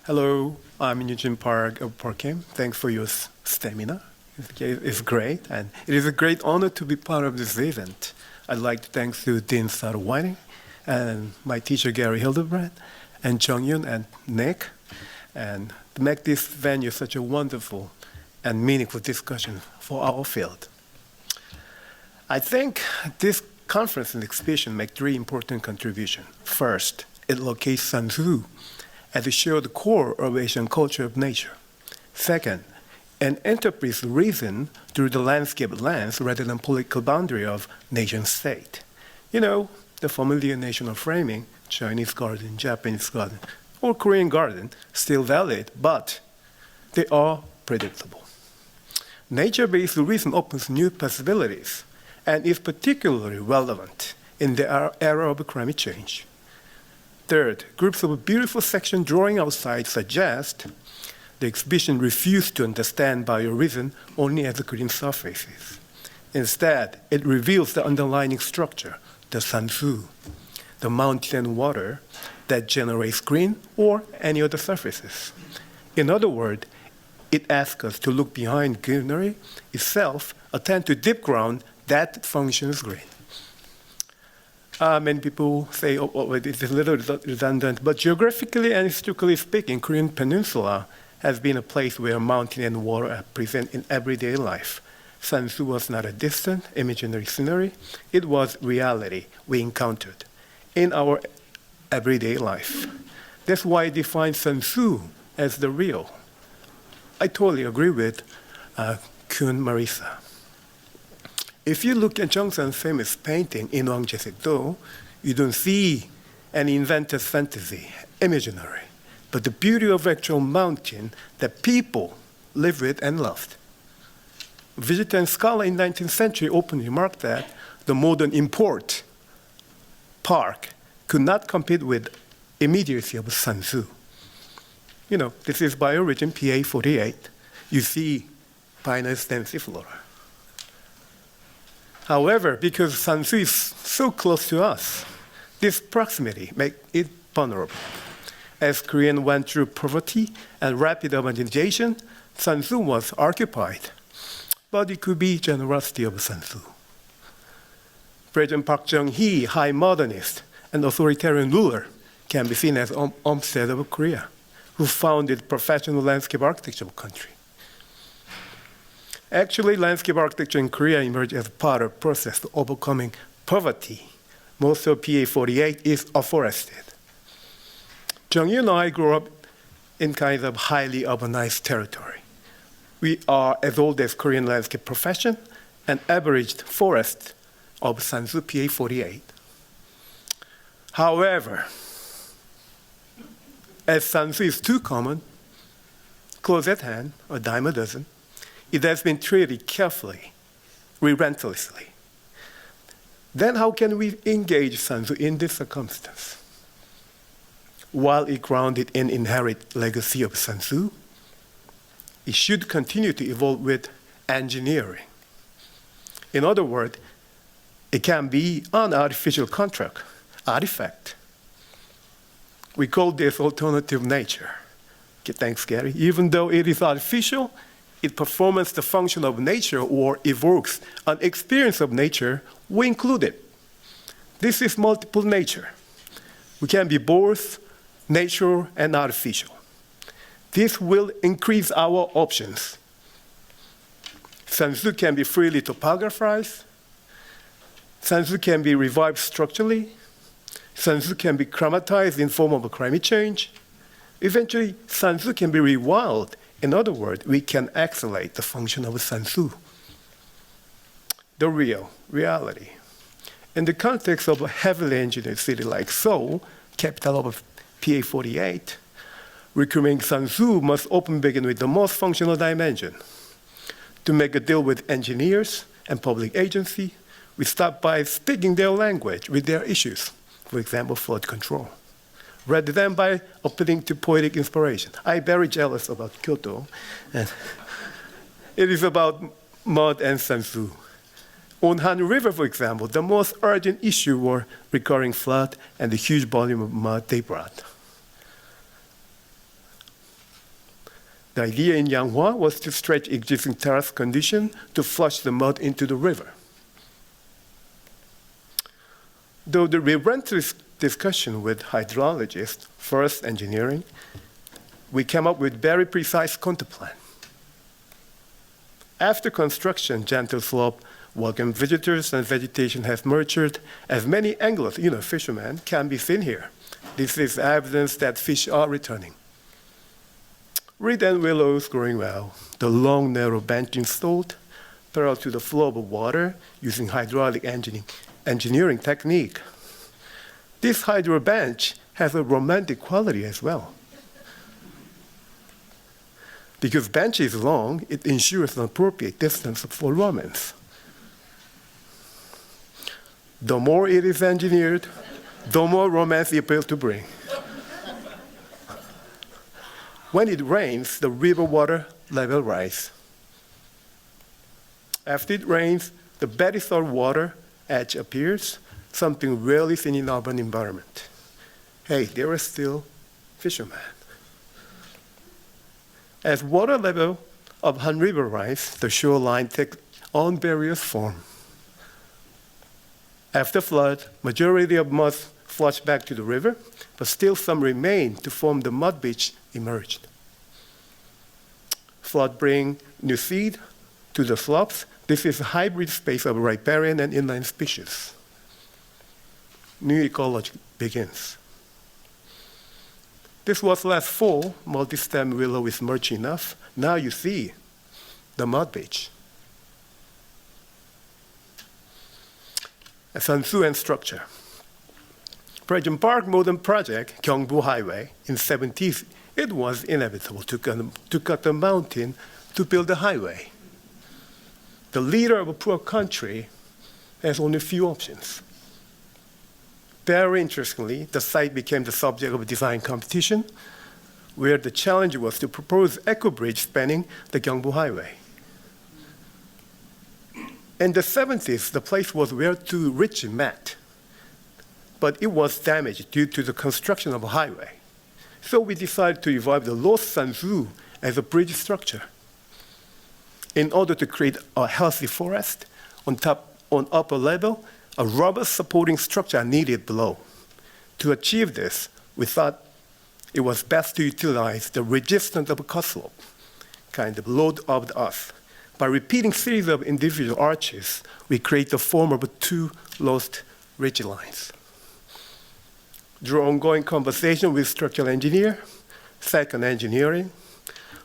Hello, I'm Eugene Park of PARKKIM. Thanks for your stamina. It's great, and it is a great honor to be part of this event. I'd like to thank to Dean Sarah Whiting and my teacher Gary Hildebrand and Jung-Yun and Nick, and to make this venue such a wonderful and meaningful discussion for our field. I think this conference and exhibition make three important contributions. First, it locates Sun Tzu as a shared core of Asian culture of nature. Second, an interprets reason through the landscape lens rather than political boundary of nation-state. You know, the familiar national framing, Chinese garden, Japanese garden, or Korean garden, still valid, but they are predictable. Nature-based reason opens new possibilities and is particularly relevant in the era of climate change. Third, groups of beautiful sections drawing outside suggest the exhibition refused to understand bioreason only as green surfaces. Instead, it reveals the underlying structure, the Sun Tzu, the mountain and water that generates green or any other surfaces. In other words, it asks us to look behind greenery itself, attend to deep ground that functions green. Many people say, it's a little redundant, but geographically and historically speaking, Korean Peninsula has been a place where mountain and water are present in everyday life. Sun Tzu was not a distant, imaginary scenery. It was reality we encountered in our everyday life. That's why I define Sun Tzu as the real. I totally agree with Kyun Marisa. If you look at Jung-san's famous painting, Inwang Jasekdo, you don't see any inventor's fantasy, imaginary, but the beauty of actual mountain that people live with and loved. A visitor and scholar in the 19th century openly remarked that the modern import, park, could not compete with immediacy of Sun Tzu. You know, this is by origin, PA48. You see Pinus densiflora. However, because Sun Tzu is so close to us, this proximity makes it vulnerable. As Koreans went through poverty and rapid urbanization, Sun Tzu was occupied. But it could be generosity of Sun Tzu. President Park Chung-hee, high modernist and authoritarian ruler, can be seen as Olmsted of Korea, who founded professional landscape architecture country. Actually, landscape architecture in Korea emerged as part of a process of overcoming poverty. Most of PA48 is afforested. Jung-Yun and I grew up in kind of highly urbanized territory. We are as old as Korean landscape profession and averaged forest of Sun Tzu PA48. However, as Sun Tzu is too common, close at hand, a dime a dozen, it has been treated carefully, relentlessly. Then how can we engage Sun Tzu in this circumstance? While it grounded in inherent legacy of Sun Tzu, it should continue to evolve with engineering. In other words, it can be an artificial contract, artifact. We call this alternative nature. Okay, thanks, Gary. Even though it is artificial, it performs the function of nature or evokes an experience of nature, we include it. This is multiple nature. We can be both natural and artificial. This will increase our options. Sun Tzu can be freely topographized. Sun Tzu can be revived structurally. Sun Tzu can be chromatized in form of climate change. Eventually, Sun Tzu can be rewild. In other words, we can accelerate the function of Sun Tzu. The reality. In the context of a heavily engineered city like Seoul, capital of PA48, recruiting Sun Tzu must often begin with the most functional dimension. To make a deal with engineers and public agency, we start by speaking their language with their issues, for example, flood control, rather than by appealing to poetic inspiration. I'm very jealous about Kyoto, and it is about mud and Sun Tzu. On Han River, for example, the most urgent issue were recurring flood and the huge volume of mud they brought. The idea in Yanghua was to stretch existing terrace condition to flush the mud into the river. Though the relentless discussion with hydrologists, first engineering, we came up with very precise counterplan. After construction, gentle slope, welcome visitors, and vegetation have nurtured as many anglers, fishermen, can be seen here. This is evidence that fish are returning. Reed and willows growing well. The long, narrow bench installed parallel to the flow of water using hydraulic engineering technique. This hydro bench has a romantic quality as well. Because bench is long, it ensures an appropriate distance for romance. The more it is engineered, the more romance it appears to bring. When it rains, the river water level rises. After it rains, the very salt water edge appears, something rarely seen in urban environment. Hey, there are still fishermen. As water level of Han River rises, the shoreline takes on various forms. After flood, majority of mud flushed back to the river, but still some remain to form the mud beach emerged. Flood bring new seed to the slopes. This is a hybrid space of riparian and inland species. New ecology begins. This was last fall. Multi-stem willow is much enough. Now you see the mud beach. A Sansu and structure. President Park modern project, Gyeongbu Highway, in 70s, it was inevitable to cut the mountain to build a highway. The leader of a poor country has only a few options. Very interestingly, the site became the subject of a design competition where the challenge was to propose eco-bridge spanning the Gyeongbu Highway. In the 70s, the place was where two rich met, but it was damaged due to the construction of a highway. So we decided to revive the lost Sansu as a bridge structure. In order to create a healthy forest, on upper level, a robust supporting structure needed below. To achieve this, we thought it was best to utilize the resistance of a cut slope, kind of load of the earth. By repeating series of individual arches, we create the form of two lost ridge lines. Through ongoing conversation with structural engineer, second engineering,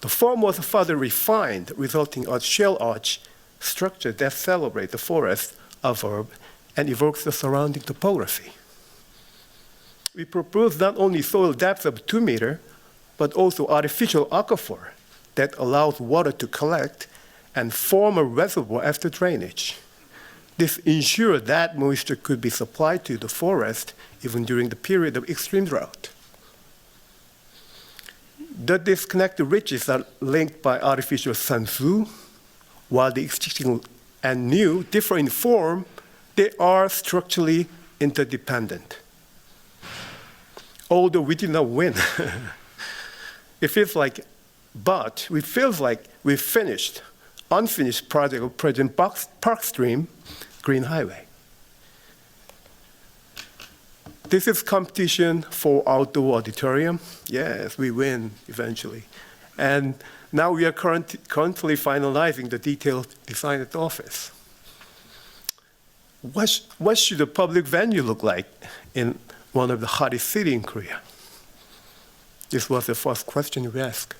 the form was further refined, resulting in a shell arch structure that celebrates the forest suburb and evokes the surrounding topography. We proposed not only soil depth of 2 meters, but also artificial aquifer that allows water to collect and form a reservoir after drainage. This ensured that moisture could be supplied to the forest even during the period of extreme drought. The disconnected ridges are linked by artificial Sansu, while the existing and new differ in form. They are structurally interdependent. Although we did not win, it feels like we finished unfinished project of President Park Stream Green Highway. This is competition for outdoor auditorium. Yes, we win eventually. And now we are currently finalizing the detailed design at the office. What should a public venue look like in one of the hottest cities in Korea? This was the first question we asked.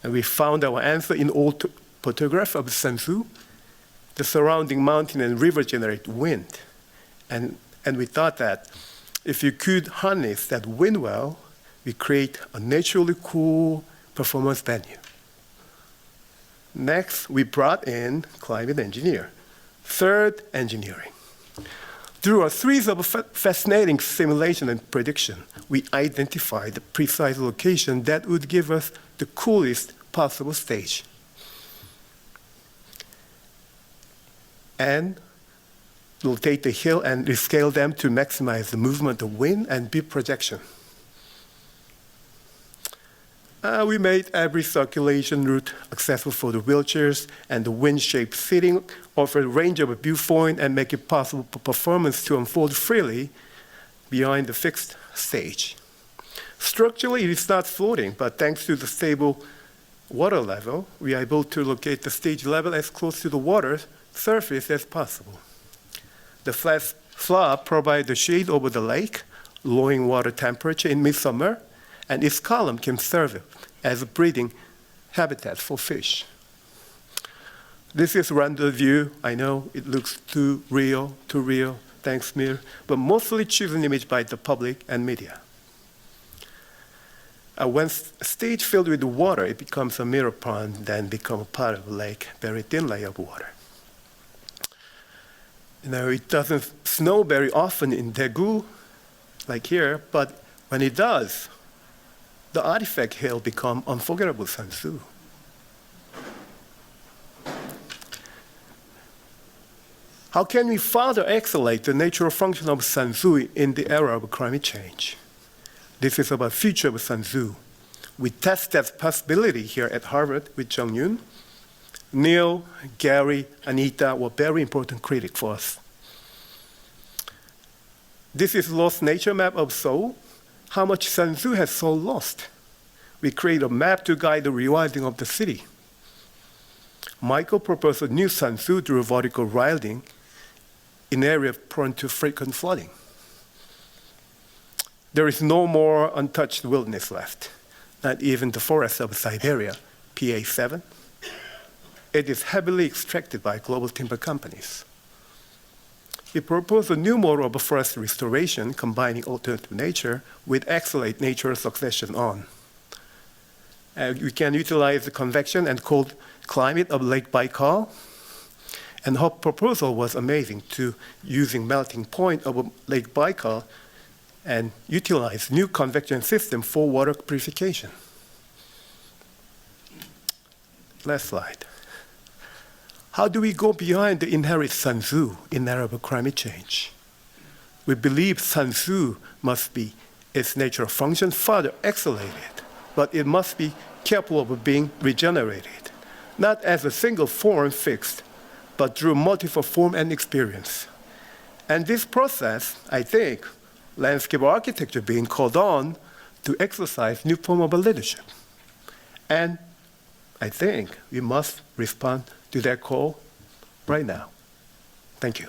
And we found our answer in old photograph of Sansu. The surrounding mountain and river generate wind. And we thought that if you could harness that wind well, we create a naturally cool performance venue. Next, we brought in climate engineer. Third, engineering. Through a series of fascinating simulation and prediction, we identified the precise location that would give us the coolest possible stage. And rotate the hill and rescale them to maximize the movement of wind and beam projection. We made every circulation route accessible for the wheelchairs, and the wind-shaped seating offered a range of viewpoint and make it possible for performance to unfold freely behind the fixed stage. Structurally, it is not floating, but thanks to the stable water level, we are able to locate the stage level as close to the water surface as possible. The flat slab provides the shade over the lake, lowering water temperature in midsummer, and its column can serve as a breeding habitat for fish. This is rendered view. I know it looks too real, thanks Mir, but mostly chosen image by the public and media. When stage filled with water, it becomes a mirror pond, then become a part of a lake, very thin layer of water. It doesn't snow very often in Daegu, like here, but when it does, the artifact hill become unforgettable Sansu. How can we further accelerate the natural function of Sansu in the era of climate change? This is about future of Sansu. We test that possibility here at Harvard with Jung-Yoon. Neil, Gary, Anita were very important critics for us. This is lost nature map of Seoul. How much Sansu has Seoul lost? We create a map to guide the rewilding of the city. Michael proposed a new Sansu through vertical wilding in areas prone to frequent flooding. There is no more untouched wilderness left, not even the forest of Siberia, PA7. It is heavily extracted by global timber companies. We propose a new model of forest restoration, combining alternative nature with accelerate natural succession on. We can utilize the convection and cold climate of Lake Baikal. And her proposal was amazing, to using melting point of Lake Baikal and utilize new convection system for water purification. Last slide. How do we go beyond the inherent Sansu in era of climate change? We believe Sansu must be its natural function further accelerated, but it must be capable of being regenerated, not as a single form fixed, but through multiple form and experience. And this process, I think, landscape architecture being called on to exercise new form of leadership. And I think we must respond to that call right now. Thank you.